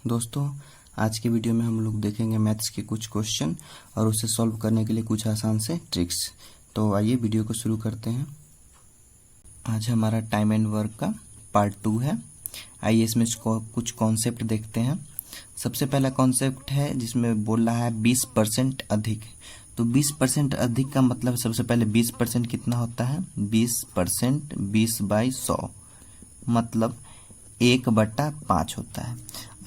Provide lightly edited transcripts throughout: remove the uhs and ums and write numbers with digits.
दोस्तों, आज की वीडियो में हम लोग देखेंगे मैथ्स के कुछ क्वेश्चन और उसे सॉल्व करने के लिए कुछ आसान से ट्रिक्स। तो आइए वीडियो को शुरू करते हैं। आज हमारा टाइम एंड वर्क का पार्ट 2 है। आइए इसमें कुछ कॉन्सेप्ट देखते हैं। सबसे पहला कॉन्सेप्ट है जिसमें बोल रहा है 20% अधिक। तो 20% अधिक का मतलब सबसे पहले 20% कितना होता है? 20% 20/100 मतलब 1/5 होता है।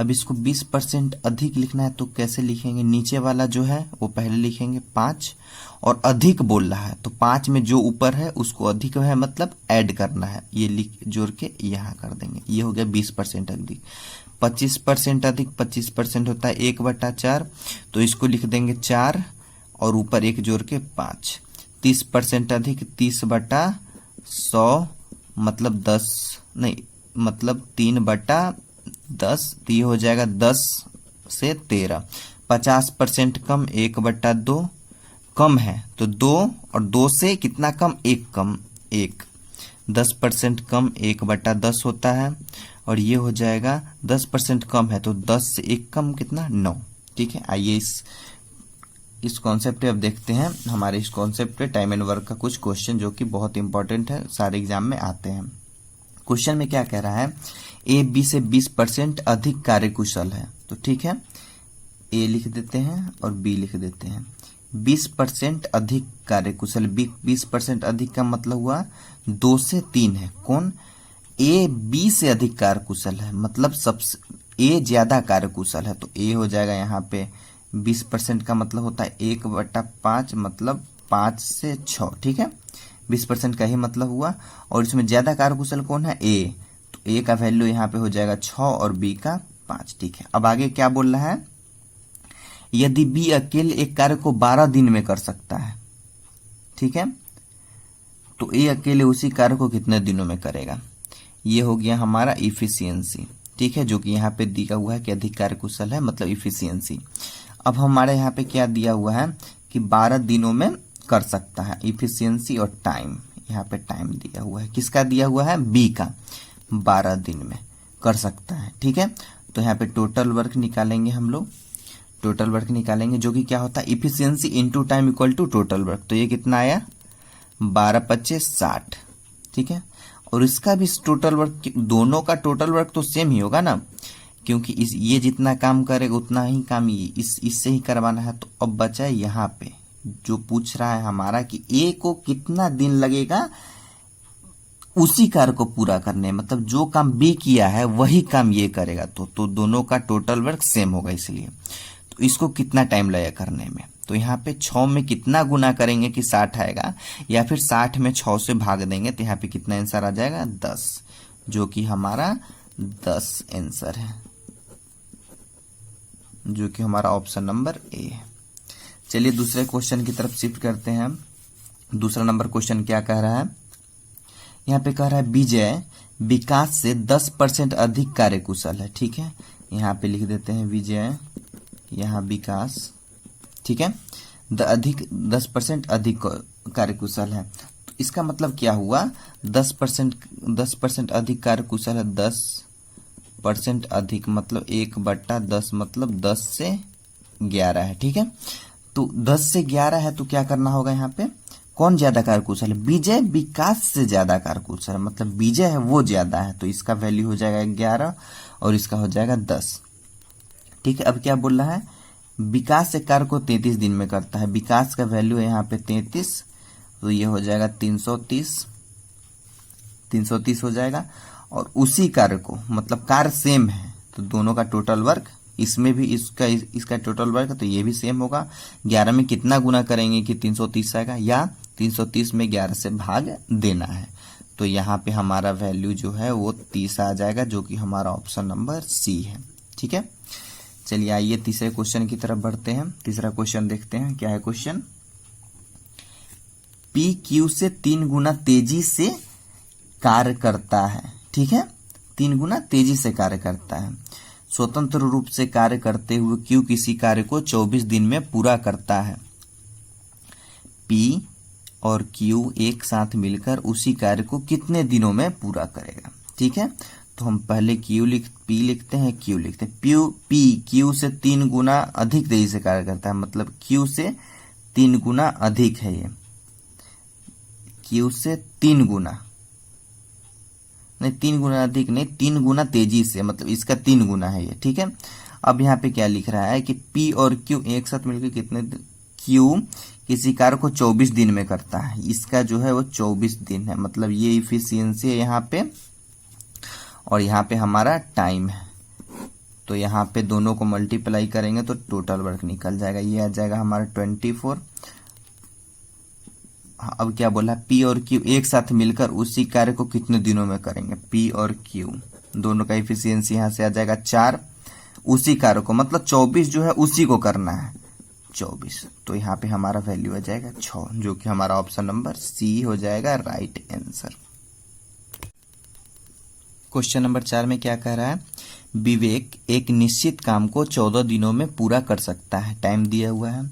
अब इसको 20% अधिक लिखना है तो कैसे लिखेंगे? नीचे वाला जो है वो पहले लिखेंगे 5 और अधिक बोल रहा है तो 5 में जो ऊपर है उसको अधिक है मतलब ऐड करना है, ये लिख जोड़ के यहाँ कर देंगे। ये हो गया 20% अधिक। 25% अधिक 25% होता है 1/4 तो इसको लिख देंगे 4 और ऊपर 1 जोड़ के 5। 30% अधिक 30/100 मतलब 10 नहीं मतलब 3/10 तो ये हो जाएगा 10 से 13। 50% कम 1/2 कम है तो 2 और 2 से कितना कम? 1 कम 1। 10% कम 1/10 होता है और ये हो जाएगा 10% कम है तो 10 से 1 कम कितना? 9। ठीक है, आइए इस कॉन्सेप्ट पे अब देखते हैं। हमारे इस कॉन्सेप्ट पे टाइम एंड वर्क का कुछ क्वेश्चन जो कि बहुत इंपॉर्टेंट है, सारे एग्जाम में आते हैं। क्वेश्चन में क्या कह रहा है? ए बी से 20% अधिक कार्यकुशल है। तो ठीक है, ए लिख देते हैं और बी लिख देते हैं। 20% अधिक कार्यकुशल, 20% अधिक का मतलब हुआ 2 से 3 है। कौन? ए बी से अधिक कार्यकुशल है मतलब सबसे ए ज्यादा कार्यकुशल है तो ए हो जाएगा यहाँ पे 20% का मतलब होता है 1/5 मतलब 5 से 6। ठीक है, 20% का ही मतलब हुआ। और इसमें ज्यादा कार्यकुशल कौन है? ए। तो ए का वैल्यू यहाँ पे हो जाएगा 6 और बी का 5। ठीक है, अब आगे क्या बोल रहा है? यदि बी अकेले एक कार्य को 12 दिन में कर सकता है, ठीक है, तो ए अकेले उसी कार्य को कितने दिनों में करेगा? ये हो गया हमारा इफिशियंसी। ठीक है, जो कि यहाँ पे दिया हुआ है कि अधिक कार्यकुशल है मतलब इफिशियंसी। अब हमारे यहाँ पे क्या दिया हुआ है कि 12 दिनों में कर सकता है। इफिशियंसी और टाइम, यहाँ पे टाइम दिया हुआ है। किसका दिया हुआ है? बी का। 12 दिन में कर सकता है। ठीक है, तो यहाँ पे टोटल वर्क निकालेंगे हम लोग। टोटल वर्क निकालेंगे जो कि क्या होता है? Efficiency into time equal to total work. तो ये कितना आया? 12×5 = 60। ठीक है, और इसका भी टोटल वर्क, दोनों का टोटल वर्क तो सेम ही होगा ना, क्योंकि ये जितना काम करेगा उतना ही काम इससे ही करवाना है। तो अब बचा है यहाँ पे जो पूछ रहा है हमारा कि ए को कितना दिन लगेगा उसी कार्य को पूरा करने, मतलब जो काम बी किया है वही काम ये करेगा। तो दोनों का टोटल वर्क सेम होगा, इसलिए तो इसको कितना टाइम लगेगा करने में? तो यहाँ पे 6 में कितना गुना करेंगे कि 60 आएगा, या फिर 60 में 6 से भाग देंगे तो यहाँ पे कितना आंसर आ जाएगा? 10, जो कि हमारा 10 आंसर है, जो कि हमारा ऑप्शन नंबर ए है। चलिए दूसरे क्वेश्चन की तरफ शिफ्ट करते हैं। दूसरा नंबर क्वेश्चन क्या कह रहा है? यहाँ पे कह रहा है विजय विकास से 10% अधिक कार्यकुशल है। ठीक है, यहाँ पे लिख देते हैं विजय, यहाँ विकास। ठीक है, 10% अधिक कार्यकुशल है। तो इसका मतलब क्या हुआ? 10% अधिक कार्यकुशल है। 10% अधिक मतलब 1/10 मतलब 10 से 11 है। ठीक है, तो 10 से 11 है तो क्या करना होगा? यहाँ पे कौन ज्यादा कार्यकुशल है? विजय विकास से ज्यादा कार्यकुशल है, मतलब विजय है वो ज्यादा है, तो इसका वैल्यू हो जाएगा 11 और इसका हो जाएगा 10। ठीक है, अब क्या बोल रहा है? विकास एक कार्य को 33 दिन में करता है। विकास का वैल्यू है यहाँ पे 33, तो ये हो जाएगा 330 हो जाएगा। और उसी कार्य को, मतलब कार्य सेम है तो दोनों का टोटल वर्क, इसमें भी इसका टोटल वर्क है तो ये भी सेम होगा। 11 में कितना गुना करेंगे कि 330 आएगा, या 330 में 11 से भाग देना है। तो यहाँ पे हमारा वैल्यू जो है वो 30 आ जाएगा, जो कि हमारा ऑप्शन नंबर सी है। ठीक है, चलिए आइए तीसरे क्वेश्चन की तरफ बढ़ते हैं। तीसरा क्वेश्चन देखते हैं क्या है क्वेश्चन। पी क्यू से 3 गुना तेजी से कार्य करता है। ठीक है, 3 गुना तेजी से कार्य करता है। स्वतंत्र रूप से कार्य करते हुए क्यू किसी कार्य को 24 दिन में पूरा करता है। पी और क्यू एक साथ मिलकर उसी कार्य को कितने दिनों में पूरा करेगा? ठीक है, तो तो हम पहले पी लिखते हैं, क्यू लिखते हैं। क्यू से 3 गुना अधिक तेजी से कार्य करता है, मतलब क्यू से 3 गुना अधिक है ये, क्यू से 3 गुना नहीं, 3 गुना अधिक नहीं, 3 गुना तेजी से, मतलब इसका 3 गुना है ये, ठीक है। अब यहाँ पे क्या लिख रहा है कि पी और क्यू एक साथ मिलकर कितने, क्यू किसी कार्य को 24 दिन में करता है, इसका जो है वो 24 दिन है, मतलब ये इफिशियंसी है यहाँ पे, और यहाँ पे हमारा टाइम है। तो यहाँ पे दोनों को मल्टीप्लाई करेंगे तो टोटल वर्क निकल जाएगा, ये आ जाएगा हमारा 24। अब क्या बोला, पी और क्यू एक साथ मिलकर उसी कार्य को कितने दिनों में करेंगे, पी और क्यू दोनों का इफिशियंसी यहाँ से आ जाएगा 4, उसी कार्य को मतलब 24 जो है उसी को करना है 24, तो यहाँ पे हमारा वैल्यू आ जाएगा 6, जो कि हमारा ऑप्शन नंबर सी हो जाएगा राइट आंसर। क्वेश्चन नंबर 4 में क्या कह रहा है, विवेक एक निश्चित काम को 14 दिनों में पूरा कर सकता है, टाइम दिया हुआ है।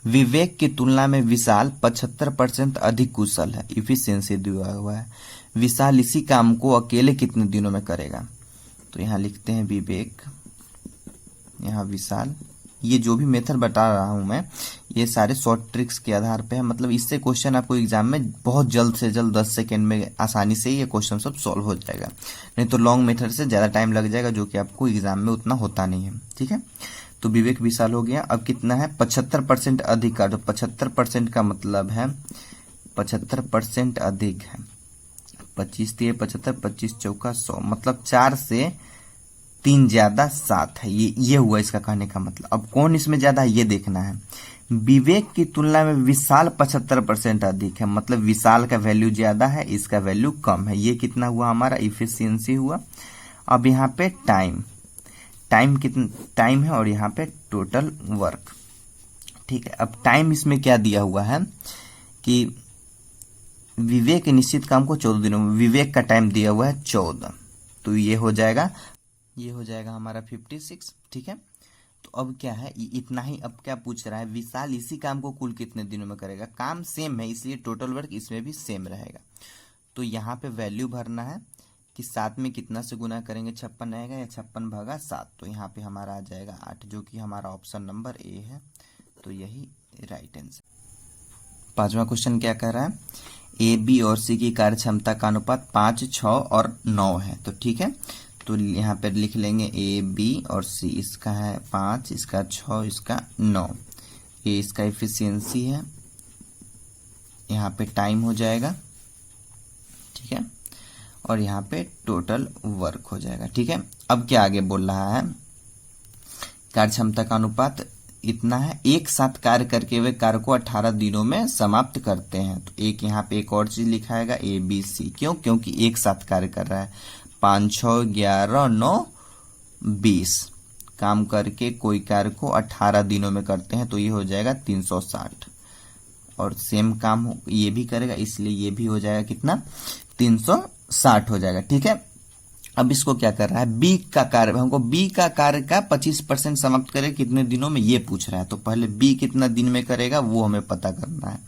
विवेक की तुलना में विशाल 75% अधिक कुशल है, इफिशियंसी दिया हुआ है। विशाल इसी काम को अकेले कितने दिनों में करेगा, तो यहाँ लिखते हैं विवेक, यहाँ विशाल, ये जो भी मेथड बता रहा हूं मैं ये सारे शॉर्ट ट्रिक्स के आधार पे है, मतलब इससे क्वेश्चन आपको एग्जाम में बहुत जल्द से जल्द 10 सेकेंड में आसानी से ये क्वेश्चन सब सॉल्व हो जाएगा, नहीं तो लॉन्ग मेथड से ज्यादा टाइम लग जाएगा, जो कि आपको एग्जाम में उतना होता नहीं है, ठीक है। तो विवेक विशाल हो गया। अब कितना है, 75% अधिक का, तो 75% का मतलब है 75% अधिक है, 25 3 75, 25 चौका 100, मतलब 4 से 3 ज्यादा 7 है, ये हुआ इसका कहने का मतलब। अब कौन इसमें ज्यादा है ये देखना है। विवेक की तुलना में विशाल 75% अधिक है, मतलब विशाल का वैल्यू ज्यादा है, इसका वैल्यू कम है, ये कितना हुआ हमारा इफिशियंसी हुआ। अब यहाँ पे टाइम कितना टाइम है, और यहाँ पे टोटल वर्क, ठीक है। अब टाइम इसमें क्या दिया हुआ है कि विवेक निश्चित काम को 14 दिनों में, विवेक का टाइम दिया हुआ है 14, तो ये हो जाएगा हमारा 56, ठीक है। तो अब क्या है, इतना ही। अब क्या पूछ रहा है, विशाल इसी काम को कुल कितने दिनों में करेगा, काम सेम है इसलिए टोटल वर्क इसमें भी सेम रहेगा। तो यहाँ पे वैल्यू भरना है कि 7 में कितना से गुना करेंगे, 56 आएगा, या 56 भागा 7, तो यहाँ पे हमारा आ जाएगा 8, जो कि हमारा ऑप्शन नंबर ए है, तो यही राइट आंसर। 5वां क्वेश्चन क्या कह रहा है, ए बी और सी की कार्य क्षमता का अनुपात 5, 6 और 9 है, तो ठीक है। तो यहाँ पे लिख लेंगे ए बी और सी, इसका है 5, इसका 6, इसका 9, ये इसका इफिशियंसी है, यहाँ पे टाइम हो जाएगा, ठीक है, और यहाँ पे टोटल वर्क हो जाएगा, ठीक है। अब क्या आगे बोल रहा है, कार्य क्षमता का अनुपात इतना है, एक साथ कार्य करके वे कार्य को 18 दिनों में समाप्त करते हैं। तो यहाँ पे एक और चीज लिखाएगा ए बी सी, क्यों, क्योंकि एक साथ कार्य कर रहा है। 5 6 11 9 20 काम करके कोई कार्य को 18 दिनों में करते हैं, तो ये हो जाएगा 360, और सेम काम ये भी करेगा, इसलिए ये भी हो जाएगा कितना, 360 हो जाएगा, ठीक है। अब इसको क्या कर रहा है, बी का कार्य, हमको बी का कार्य का 25% समाप्त करेगा कितने दिनों में ये पूछ रहा है, तो पहले बी कितना दिन में करेगा वो हमें पता करना है।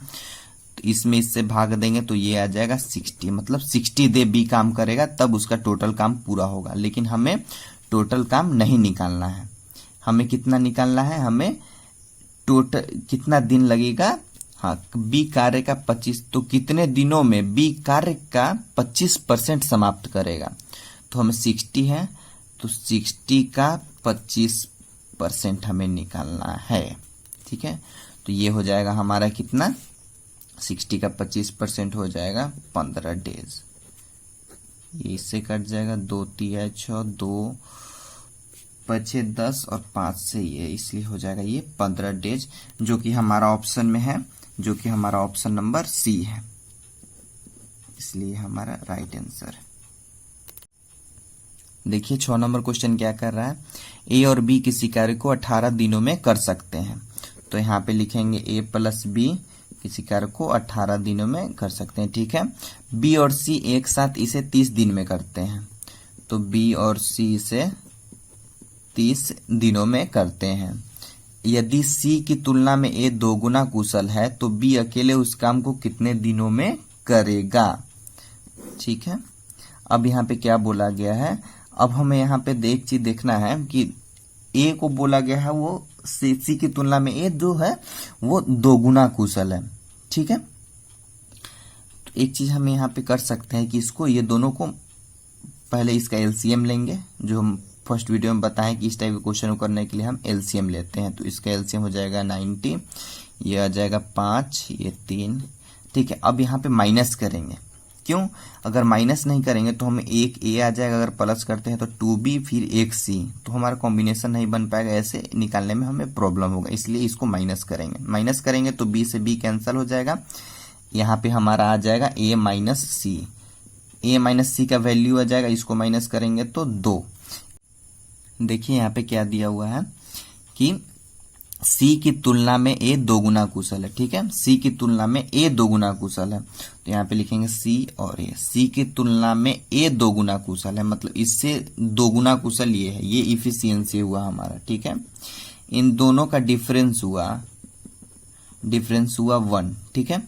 तो इसमें इससे भाग देंगे तो ये आ जाएगा 60, मतलब 60 डे बी काम करेगा तब उसका टोटल काम पूरा होगा, लेकिन हमें टोटल काम नहीं निकालना है, हमें कितना निकालना है, हमें टोटल कितना दिन लगेगा, हाँ, बी कार्य का 25, तो कितने दिनों में बी कार्य का 25% समाप्त करेगा, तो हमें 60 है, तो 60 का 25% हमें निकालना है, ठीक है। तो ये हो जाएगा हमारा कितना, 60 का 25% हो जाएगा 15 डेज, ये इससे कट जाएगा, 2 3 6 2 5 6 10 और 5 से ये, इसलिए हो जाएगा ये 15 डेज, जो कि हमारा ऑप्शन में है, जो कि हमारा ऑप्शन नंबर सी है, इसलिए हमारा राइट आंसर है। देखिए 6 नंबर क्वेश्चन क्या कर रहा है, ए और बी किसी कार्य को 18 दिनों में कर सकते हैं, तो यहाँ पे लिखेंगे ए प्लस बी किसी कार्य को 18 दिनों में कर सकते हैं, ठीक है। बी और सी एक साथ इसे 30 दिन में करते हैं, तो बी और सी इसे 30 दिनों में करते हैं। यदि सी की तुलना में ए 2 गुना कुशल है तो बी अकेले उस काम को कितने दिनों में करेगा, ठीक है। अब यहाँ पे क्या बोला गया है, अब हमें यहाँ पे एक चीज देखना है कि ए को बोला गया है वो सी की तुलना में ए जो है वो दोगुना कुशल है। ठीक है, तो एक चीज हम यहाँ पे कर सकते हैं कि इसको ये दोनों को पहले इसका एलसीएम लेंगे, जो हम फर्स्ट वीडियो में बताएं कि इस टाइप के क्वेश्चन को करने के लिए हम एलसीएम लेते हैं। तो इसका एलसीएम हो जाएगा 90, ये आ जाएगा 5, ये 3। ठीक है, अब यहाँ पे माइनस करेंगे। क्यों? अगर माइनस नहीं करेंगे तो हमें एक ए आ जाएगा, अगर प्लस करते हैं तो 2b फिर एक सी, तो हमारा कॉम्बिनेशन नहीं बन पाएगा, ऐसे निकालने में हमें प्रॉब्लम होगा, इसलिए इसको माइनस करेंगे। माइनस करेंगे तो b से b कैंसिल हो जाएगा, यहाँ पे हमारा आ जाएगा a minus C. a minus C का वैल्यू आ जाएगा, इसको माइनस करेंगे तो 2। देखिए यहाँ पे क्या दिया हुआ है कि C की तुलना में A दोगुना कुशल है। ठीक है, C की तुलना में A दोगुना कुशल है, तो यहाँ पे लिखेंगे C और A। C की तुलना में A दोगुना कुशल है, मतलब इससे दोगुना कुशल ये है, ये इफिशियंसी हुआ हमारा। ठीक है, इन दोनों का डिफरेंस हुआ 1। ठीक है,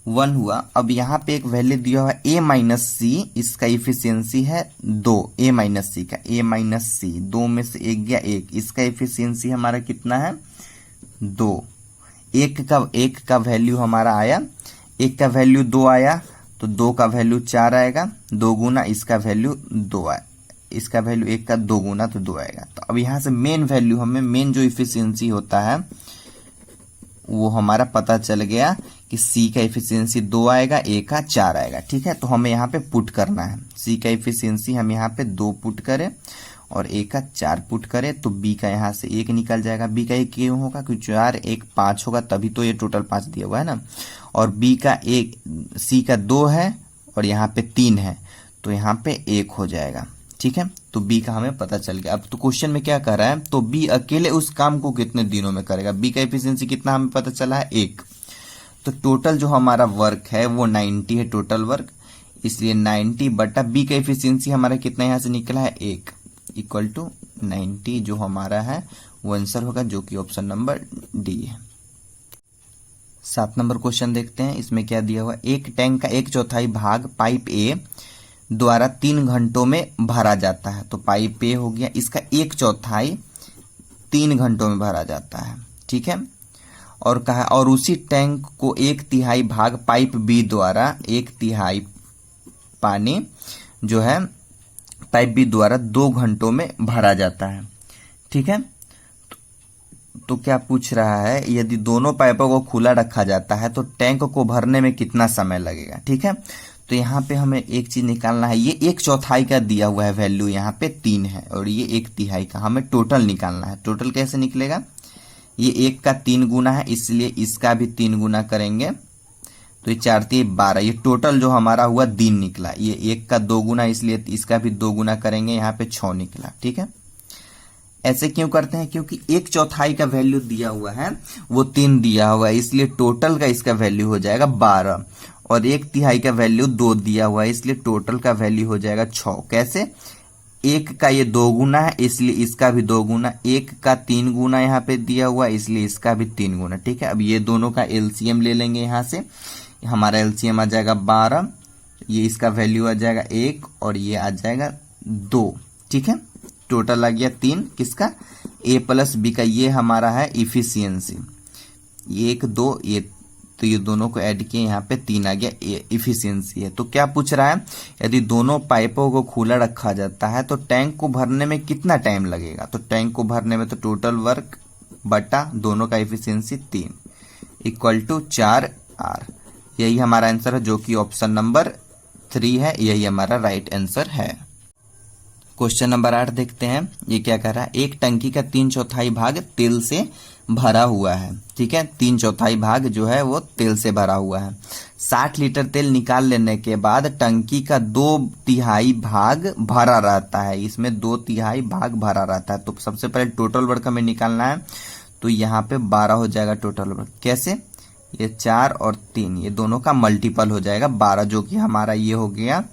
1 हुआ। अब यहाँ पे एक वैल्यू दिया हुआ A माइनस सी, इसका इफिशियंसी है 2, A माइनस सी का, A माइनस सी 2 में से 1 गया 1, इसका इफिशियंसी हमारा कितना है 2। एक का वैल्यू हमारा आया, 1 का वैल्यू 2 आया तो 2 का वैल्यू 4 आएगा, 2 गुना इसका वैल्यू 2 आए, इसका वैल्यू 1 का 2 गुना तो 2 आएगा। तो अब यहाँ से मेन वैल्यू हमें मेन जो इफिशियंसी होता है वो हमारा पता चल गया कि C का इफिशियंसी 2 आएगा, A का 4 आएगा। ठीक है, तो हमें यहाँ पे पुट करना है, C का इफिशियंसी हम यहाँ पे 2 पुट करें और A का 4 पुट करें तो B का यहाँ से 1 निकल जाएगा। B का 1 क्यों होगा? क्योंकि 4 1 5 होगा, तभी तो ये टोटल 5 दिया हुआ है ना। और B का 1, C का 2 है और यहाँ पे 3 है, तो यहाँ पे 1 हो जाएगा। ठीक है, तो B का हमें पता चल गया। अब तो क्वेश्चन में क्या कर रहा है, तो B अकेले उस काम को कितने दिनों में करेगा। B का एफिशिएंसी कितना हमें पता चला है 1, तो टोटल जो हमारा वर्क है वो 90 है टोटल वर्क, इसलिए 90 बटा B का एफिशिएंसी हमारा कितना यहाँ से निकला है 1 इक्वल टू 90, जो हमारा है वो आंसर होगा, जो कि ऑप्शन नंबर डी है। 7 नंबर क्वेश्चन देखते हैं, इसमें क्या दिया हुआ, एक टैंक का 1/4 भाग पाइप ए द्वारा 3 घंटों में भरा जाता है। तो पाइप ए हो गया, इसका 1/4 3 घंटों में भरा जाता है। ठीक है, और कहा और उसी टैंक को 1/3 भाग पाइप बी द्वारा 1/3 पानी जो है पाइप बी द्वारा 2 घंटों में भरा जाता है। ठीक है, तो क्या पूछ रहा है, यदि दोनों पाइपों को खुला रखा जाता है तो टैंक को भरने में कितना समय लगेगा। ठीक है, तो यहाँ पे हमें एक चीज निकालना है, ये 1/4 का दिया हुआ है वैल्यू, यहाँ पे 3 है और ये 1/3 का, हमें टोटल निकालना है। टोटल कैसे निकलेगा, ये 1 का 3 गुना है, इसलिए इसका भी 3 गुना करेंगे तो ये 4 3 12, ये टोटल जो हमारा हुआ दिन निकला। ये 1 का 2 गुना, इसलिए इसका भी 2 गुना करेंगे, यहाँ पे 6 निकला। ठीक है, ऐसे क्यों करते हैं, क्योंकि 1/4 का वैल्यू दिया हुआ है वो 3 दिया हुआ है, इसलिए टोटल का इसका वैल्यू हो जाएगा 12 और 1/3 का वैल्यू 2 दिया हुआ है, इसलिए टोटल का वैल्यू हो जाएगा 6। कैसे, 1 का ये 2 गुना है इसलिए इसका भी 2 गुना, 1 का 3 गुना यहाँ पे दिया हुआ है इसलिए इसका भी 3 गुना। ठीक है, अब ये दोनों का एलसीएम ले लेंगे, यहाँ से हमारा एलसीएम आ जाएगा 12, ये इसका वैल्यू आ जाएगा 1 और ये आ जाएगा 2। ठीक है, टोटल आ गया 3 किसका, A प्लस B का, ये हमारा है इफिशियंसी, 1 2 ये, तो ये दोनों को ऐड किए यहाँ पे 3 आ गया, इफिशियंसी है। तो क्या पूछ रहा है, यदि दोनों पाइपों को खुला रखा जाता है तो टैंक को भरने में कितना टाइम लगेगा। तो टैंक को भरने में तो टोटल वर्क बटा दोनों का इफिशियंसी 3 इक्वल टू 4R, यही हमारा आंसर है, जो कि ऑप्शन नंबर 3 है, यही हमारा राइट आंसर है। क्वेश्चन नंबर 8 देखते हैं, ये क्या कह रहा है, एक टंकी का 3/4 भाग तेल से भरा हुआ है। ठीक है, 3/4 भाग जो है वो तेल से भरा हुआ है। 60 लीटर तेल निकाल लेने के बाद टंकी का 2/3 भाग भरा रहता है, इसमें 2/3 भाग भरा रहता है। तो सबसे पहले टोटल वर्क हमें निकालना है, तो यहाँ पे 12 हो जाएगा टोटल वर्क। कैसे, ये 4 और 3 ये दोनों का मल्टीपल हो जाएगा 12, जो कि हमारा ये हो गया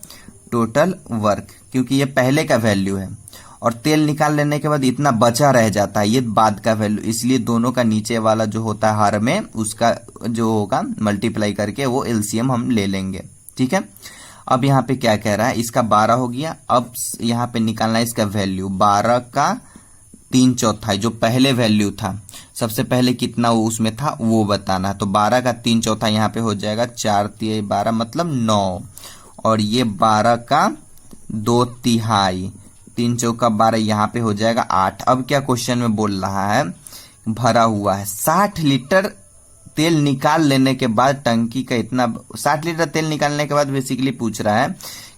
टोटल वर्क, क्योंकि ये पहले का वैल्यू है और तेल निकाल लेने के बाद इतना बचा रह जाता है, ये बाद का वैल्यू, इसलिए दोनों का नीचे वाला जो होता है हर में उसका जो होगा मल्टीप्लाई करके वो एलसीएम हम ले लेंगे। ठीक है, अब यहाँ पे क्या कह रहा है, इसका 12 हो गया। अब यहाँ पे निकालना है इसका वैल्यू, 12 का 3/4 जो पहले वैल्यू था, सबसे पहले कितना वो उसमें था वो बताना है। तो 12 का 3/4 यहाँ पे हो जाएगा 4 तिहाई 12 मतलब 9, और ये 12 का 2/3, 3 चौका 12 यहाँ पे हो जाएगा 8। अब क्या क्वेश्चन में बोल रहा है, भरा हुआ है 60 लीटर तेल निकाल लेने के बाद टंकी का इतना, 60 लीटर तेल निकालने के बाद बेसिकली पूछ रहा है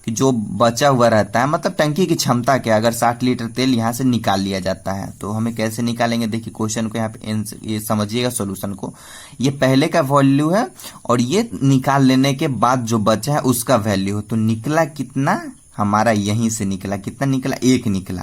कि जो बचा हुआ रहता है, मतलब टंकी की क्षमता क्या, अगर 60 लीटर तेल यहाँ से निकाल लिया जाता है तो हमें कैसे निकालेंगे। देखिए क्वेश्चन को यहाँ पे ये समझिएगा सोल्यूशन को, ये पहले का वैल्यू है और ये निकाल लेने के बाद जो बचा है उसका वैल्यू है। तो निकला कितना हमारा, यहीं से निकला, कितना निकला, 1 निकला।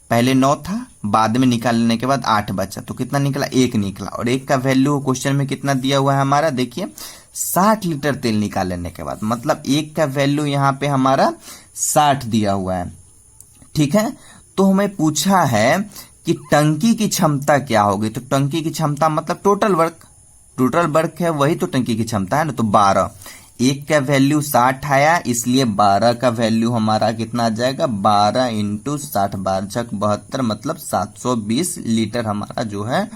पहले 9 था, बाद में निकाल लेने के बाद 8 बचा, तो कितना निकला, 1 निकला। और 1 का वैल्यू क्वेश्चन में कितना दिया हुआ है हमारा, देखिए 60 लीटर तेल निकाल लेने के बाद, मतलब 1 का वैल्यू यहाँ पे हमारा 60 दिया हुआ है। ठीक है, तो हमें पूछा है कि टंकी की क्षमता क्या होगी। तो टंकी की क्षमता मतलब टोटल वर्क है, वही तो टंकी की क्षमता है ना। तो 12, 1 का वैल्यू 60 आया, इसलिए 12 का वैल्यू हमारा कितना आ जाएगा, 12 इंटू 60, 12×72 मतलब 720 लीटर हमारा जो है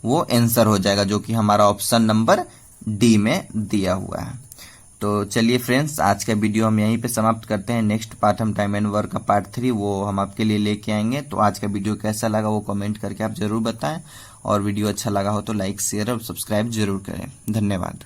वो आंसर हो जाएगा, जो कि हमारा ऑप्शन नंबर डी में दिया हुआ है। तो चलिए फ्रेंड्स, आज का वीडियो हम यहीं पे समाप्त करते हैं। नेक्स्ट पार्ट हम टाइम एंड वर्क का पार्ट 3 वो हम आपके लिए लेके आएंगे। तो आज का वीडियो कैसा लगा वो कमेंट करके आप जरूर बताएं, और वीडियो अच्छा लगा हो तो लाइक शेयर और सब्सक्राइब जरूर करें। धन्यवाद।